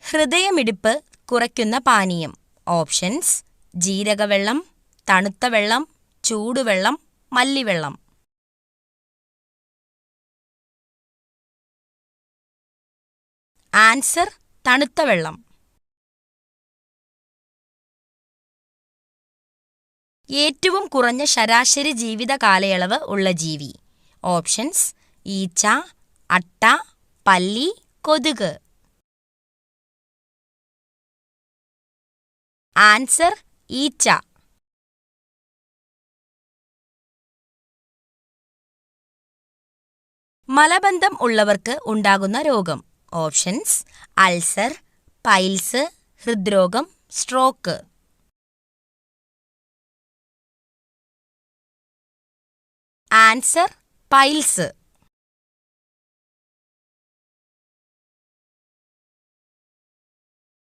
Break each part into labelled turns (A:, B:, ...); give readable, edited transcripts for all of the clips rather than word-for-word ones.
A: ഹൃദയമിടിപ്പ് കുറയ്ക്കുന്ന പാനീയം. ഓപ്ഷൻസ്: ജീരകവെള്ളം, തണുത്ത വെള്ളം, ചൂടുവെള്ളം, മല്ലിവെള്ളം. ആൻസർ: തണുത്ത വെള്ളം. ഏറ്റവും കുറഞ്ഞ ശരാശരി ജീവിത കാലയളവ് ഉള്ള ജീവി. ഓപ്ഷൻസ്: ഈച്ച, അട്ട, പല്ലി, കൊതുക്. ആൻസർ: ഈച്ച. മലബന്ധം ഉള്ളവർക്ക് ഉണ്ടാകുന്ന രോഗം. ഓപ്ഷൻസ്: അൾസർ, പൈൽസ്, ഹൃദ്രോഗം, സ്ട്രോക്ക്. Answer: piles.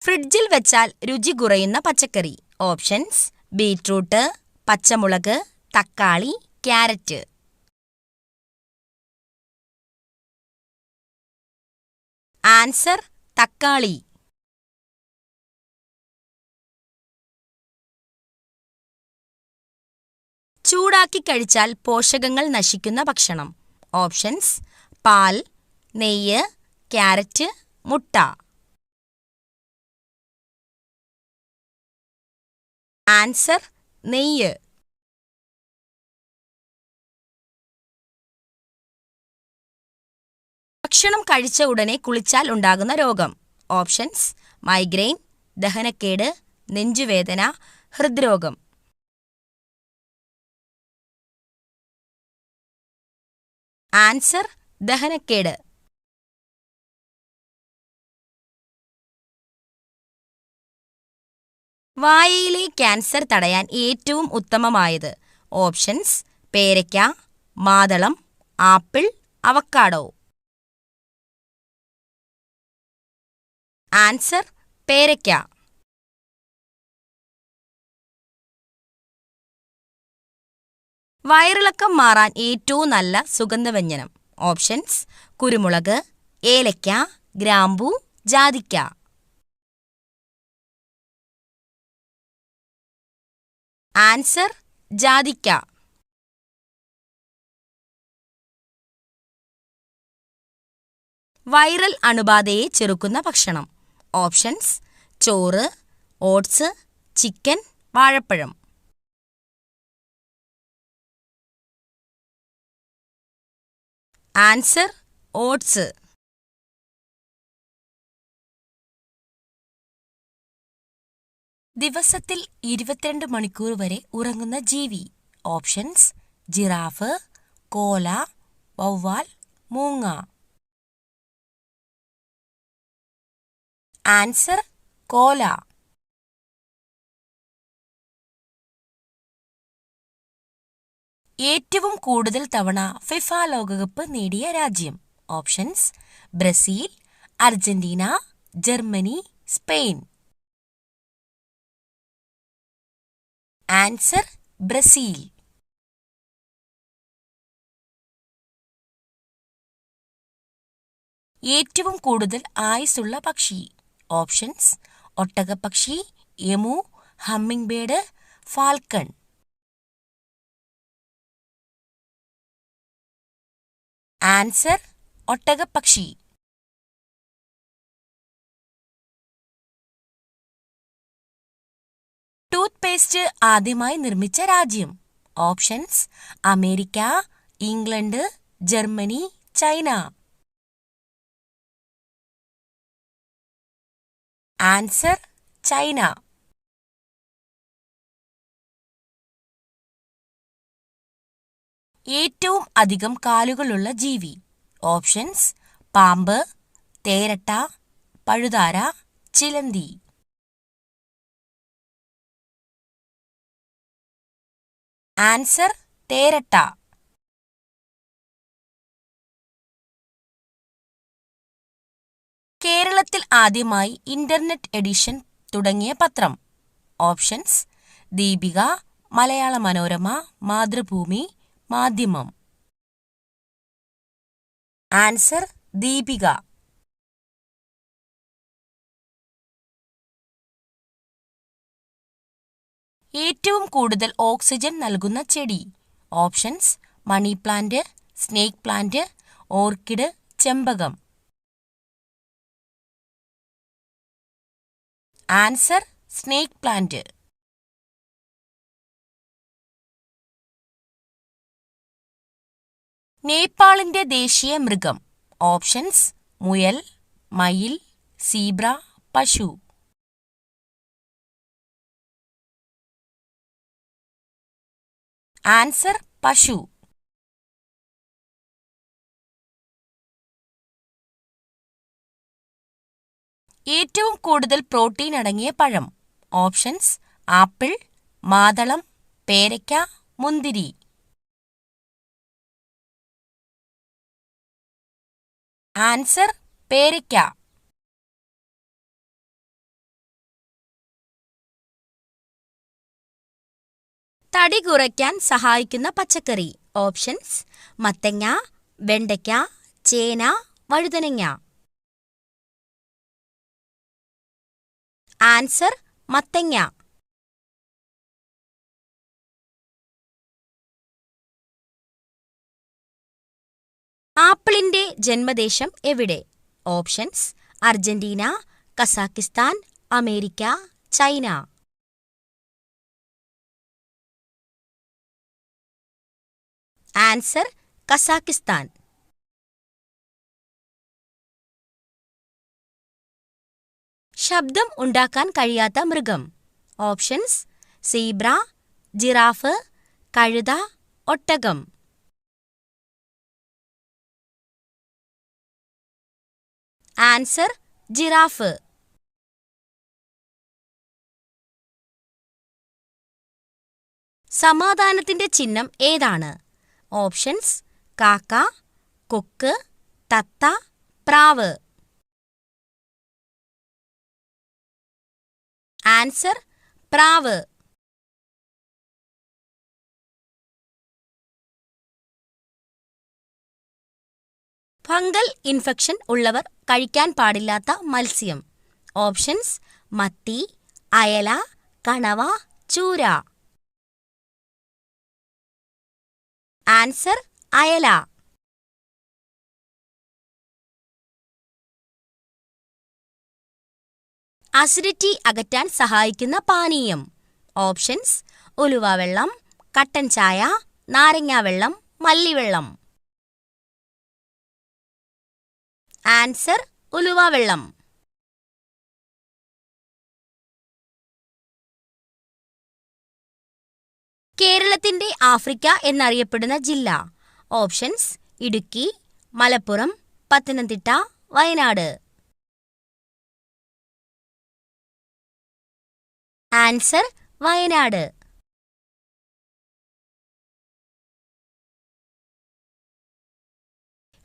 A: ഫ്രിഡ്ജിൽ വെച്ചാൽ രുചി കുറയുന്ന പച്ചക്കറി. ഓപ്ഷൻസ്: ബീറ്റ്റൂട്ട്, പച്ചമുളക്, തക്കാളി, ക്യാരറ്റ്. ആൻസർ: തക്കാളി. ചൂടാക്കി കഴിച്ചാൽ പോഷകങ്ങൾ നശിക്കുന്ന ഭക്ഷണം. ഓപ്ഷൻസ്: പാൽ, നെയ്യ്, ക്യാരറ്റ്, മുട്ട. ആൻസർ: നെയ്യ്. ഭക്ഷണം കഴിച്ച ഉടനെ കുളിച്ചാൽ ഉണ്ടാകുന്ന രോഗം. ഓപ്ഷൻസ്: മൈഗ്രെയിൻ, ദഹനക്കേട്, നെഞ്ചുവേദന, ഹൃദ്രോഗം. ആൻസർ: ദഹനക്കേട്. വായയിലെ ക്യാൻസർ തടയാൻ ഏറ്റവും ഉത്തമമായത്. ഓപ്ഷൻസ്: പേരയ്ക്ക, മാതളം, ആപ്പിൾ, അവക്കാഡോ. ആൻസർ: പേരയ്ക്ക. വയറിളക്കം മാറാൻ ഏറ്റവും നല്ല സുഗന്ധവ്യഞ്ജനം. ഓപ്ഷൻസ്: കുരുമുളക്, ഏലയ്ക്ക, ഗ്രാമ്പൂ, ജാതിക്ക. ആൻസർ: ജാതിക്ക. വൈറൽ അണുബാധയെ ചെറുക്കുന്ന ഭക്ഷണം. ഓപ്ഷൻസ്: ചോറ്, ഓട്സ്, ചിക്കൻ, വാഴപ്പഴം. Answer: oats. ദിവസത്തിൽ 22 മണിക്കൂർ വരെ ഉറങ്ങുന്ന ജീവി. ഓപ്ഷൻസ്: ജിറാഫ്, കോല, വവ്വാൽ, മൂങ്ങ. ആൻസർ: കോല. ഏറ്റവും കൂടുതൽ തവണ ഫിഫ ലോകകപ്പ് നേടിയ രാജ്യം. Options: Brazil, Argentina, Germany, Spain. Answer: Brazil. ഏറ്റവും കൂടുതൽ ആയുസ്സുള്ള പക്ഷി. ഓപ്ഷൻസ്: ഒട്ടകപ്പക്ഷി, emu, hummingbird, falcon. Answer: ഒട്ടകപ്പക്ഷി. ടൂത്ത് പേസ്റ്റ് ആദ്യമായി നിർമ്മിച്ച രാജ്യം. Options: America, England, Germany, China. Answer: China. ഏറ്റവും അധികം കാലുകളുള്ള ജീവി. ഓപ്ഷൻസ്: പാമ്പ്, തേരട്ട, പഴുതാര, ചിലന്തി. ആൻസർ: തേരട്ട. കേരളത്തിൽ ആദ്യമായി ഇന്റർനെറ്റ് എഡിഷൻ തുടങ്ങിയ പത്രം. ഓപ്ഷൻസ്: ദീപിക, മലയാള മനോരമ, മാതൃഭൂമി, മാധ്യമം. ആൻസർ: ദീപിക. ഏറ്റവും കൂടുതൽ ഓക്സിജൻ നൽകുന്ന ചെടി? Options: money plant, snake plant, orchid, ചെമ്പകം. Answer: snake plant. നേപ്പാളിന്റെ ദേശീയ മൃഗം? ഓപ്ഷൻസ്: മുയൽ, മയിൽ, സീബ്ര, പശു. ആൻസർ: പശു. ഏറ്റവും കൂടുതൽ പ്രോട്ടീൻ അടങ്ങിയ പഴം? ഓപ്ഷൻസ്: ആപ്പിൾ, മാതളം, പേരയ്ക്ക, മുന്തിരി. ആൻസർ: പേരയ്ക്ക. തടി കുറയ്ക്കാൻ സഹായിക്കുന്ന പച്ചക്കറി? ഓപ്ഷൻസ്: മത്തങ്ങ, വെണ്ടയ്ക്ക, ചേന, വഴുതനങ്ങ. ആൻസർ: മത്തങ്ങ. ആപ്പിളിന്റെ ജന്മദേശം എവിടെ? Options: Argentina, Kazakhstan, America, China. Answer: Kazakhstan. ശബ്ദം ഉണ്ടാക്കാൻ കഴിയാത്ത മൃഗം? ഓപ്ഷൻസ്: സീബ്ര, ജിറാഫ്, കഴുത, ഒട്ടകം. Answer: giraffe. സമാധാനത്തിന്റെ ചിഹ്നം ഏതാണ്? ഓപ്ഷൻസ്: കാക്ക, കൊക്ക്, തത്ത, പ്രാവ്. ആൻസർ: പ്രാവ്. ഫംഗൽ ഇൻഫെക്ഷൻ ഉള്ളവർ കഴിക്കാൻ പാടില്ലാത്ത മത്സ്യം? ഓപ്ഷൻസ്: മത്തി, അയല, കണവ, ചൂര. ആൻസർ: അയല. അസിഡിറ്റി അകറ്റാൻ സഹായിക്കുന്ന പാനീയം? ഓപ്ഷൻസ്: ഉലുവ വെള്ളം, കട്ടൻ ചായ, നാരങ്ങാവെള്ളം, മല്ലിവെള്ളം. ആൻസർ: ഉലുവ-വെള്ളം. കേരളത്തിന്റെ ആഫ്രിക്ക എന്നറിയപ്പെടുന്ന ജില്ല? ഓപ്ഷൻസ്: ഇടുക്കി, മലപ്പുറം, പത്തനംതിട്ട, വയനാട്. ആൻസർ: വയനാട്.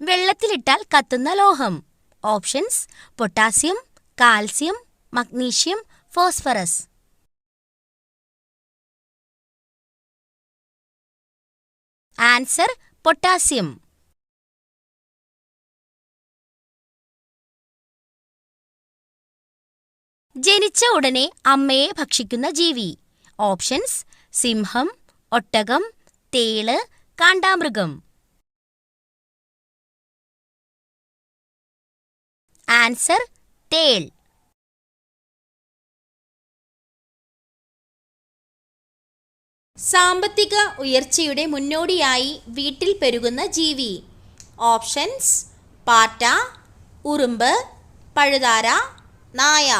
A: വെള്ളത്തിലിട്ടാൽ കത്തുന്ന ലോഹം? Options: potassium, calcium, magnesium, phosphorus. Answer: potassium. ജനിച്ച ഉടനെ അമ്മയെ ഭക്ഷിക്കുന്ന ജീവി? ഓപ്ഷൻസ്: സിംഹം, ഒട്ടകം, തേള്, കാണ്ടാമൃഗം. ആൻസർ: തേൾ. സാമ്പത്തിക ഉയർച്ചയുടെ മുന്നോടിയായി വീട്ടിൽ പെരുകുന്ന ജീവി? ഓപ്ഷൻസ്: പാറ്റ, ഉറുമ്പ്, പഴുതാര, നായ.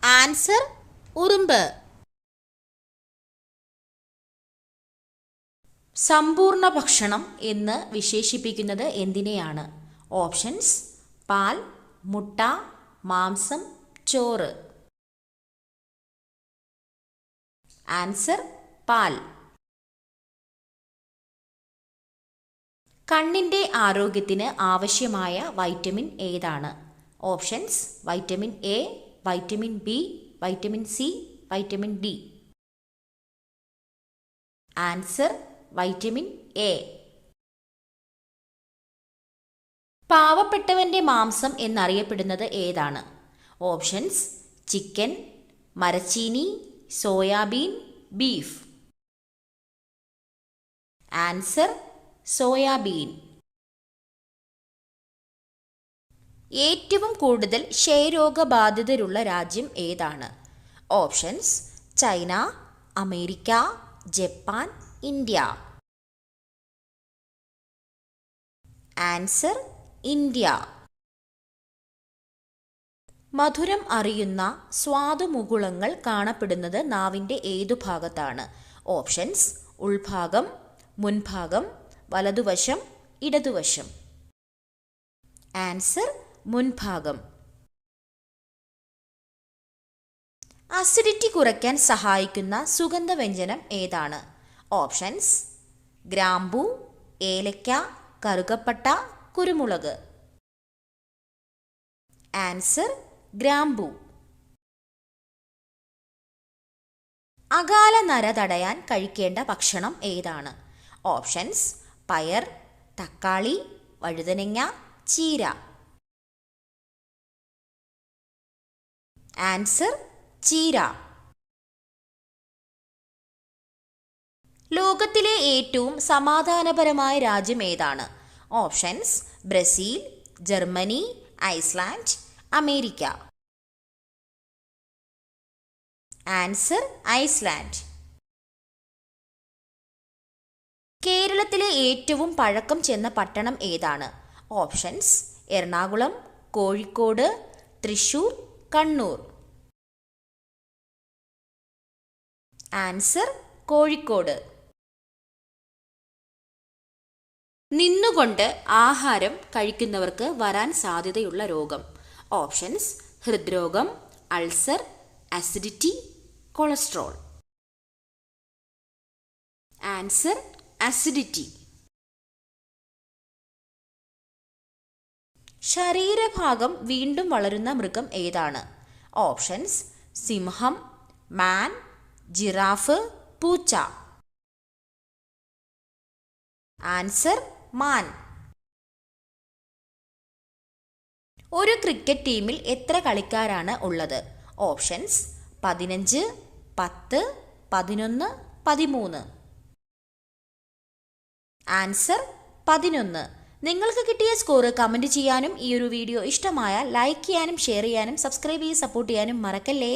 A: ആൻസർ: ഉറുമ്പ്. സമ്പൂർണ്ണ ഭക്ഷണം എന്ന് വിശേഷിപ്പിക്കുന്നത് എന്തിനെയാണ്? ഓപ്ഷൻസ്: പാൽ, മുട്ട, മാംസം, ചോറ്. ആൻസർ: പാൽ. കണ്ണിന്റെ ആരോഗ്യത്തിന് ആവശ്യമായ വൈറ്റമിൻ ഏതാണ്? Options: vitamin A, vitamin B, vitamin C, vitamin D. Answer: vitamin A. പാവപ്പെട്ടവന്റെ മാംസം എന്നറിയപ്പെടുന്നത് ഏതാണ്? ഓപ്ഷൻസ്: ചിക്കൻ, മരച്ചീനി, സോയാബീൻ, ബീഫ്. Answer soybean. ഏറ്റവും കൂടുതൽ ക്ഷയരോഗബാധിതരുള്ള രാജ്യം ഏതാണ്? Options: China, America, Japan, India. Answer India. മധുരം അറിയുന്ന സ്വാദുമുകുളങ്ങൾ കാണപ്പെടുന്നത് നാവിൻ്റെ ഏതു ഭാഗത്താണ്? ഓപ്ഷൻസ്: ഉൾഭാഗം, മുൻഭാഗം, വലതുവശം, ഇടതുവശം. ആൻസർ മുൻഭാഗം. അസിഡിറ്റി കുറയ്ക്കാൻ സഹായിക്കുന്ന സുഗന്ധവ്യഞ്ജനം ഏതാണ്? ഓപ്ഷൻസ്: ഗ്രാമ്പൂ, ഏലക്ക, കറുകപ്പട്ട, കുരുമുളക്. ആൻസർ ഗ്രാമ്പൂ. അകാല നര തടയാൻ കഴിക്കേണ്ട ഭക്ഷണം ഏതാണ്? ഓപ്ഷൻസ്: പയർ, തക്കാളി, വഴുതനങ്ങ, ചീര. ആൻസർ ചീര. ലോകത്തിലെ ഏറ്റവും സമാധാനപരമായ രാജ്യം ഏതാണ്? Options: Brazil, Germany, Iceland, America. Answer Iceland. കേരളത്തിലെ ഏറ്റവും പഴക്കം ചെന്ന പട്ടണം ഏതാണ്? ഓപ്ഷൻസ്: എറണാകുളം, കോഴിക്കോട്, തൃശൂർ, കണ്ണൂർ. ആൻസർ കോഴിക്കോട്. നിന്നുകൊണ്ട് ആഹാരം കഴിക്കുന്നവർക്ക് വരാൻ സാധ്യതയുള്ള രോഗം? ഓപ്ഷൻസ്: ഹൃദ്രോഗം, ulcer, acidity, cholesterol. Answer acidity. ശരീരഭാഗം വീണ്ടും വളരുന്ന മൃഗം ഏതാണ്? ഓപ്ഷൻസ്: സിംഹം, മാൻ, ജിറാഫ്, പൂച്ച. ആൻസർ മാൻ. ഒരു ക്രിക്കറ്റ് ടീമിൽ എത്ര കളിക്കാരാണ് ഉള്ളത്? ഓപ്ഷൻസ്: 15, 10, 11, 13. ആൻസർ 11. നിങ്ങൾക്ക് കിട്ടിയ സ്കോർ കമൻറ്റ് ചെയ്യാനും ഈ ഒരു വീഡിയോ ഇഷ്ടമായാൽ ലൈക്ക് ചെയ്യാനും ഷെയർ ചെയ്യാനും സബ്സ്ക്രൈബ് ചെയ്ത് സപ്പോർട്ട് ചെയ്യാനും മറക്കല്ലേ.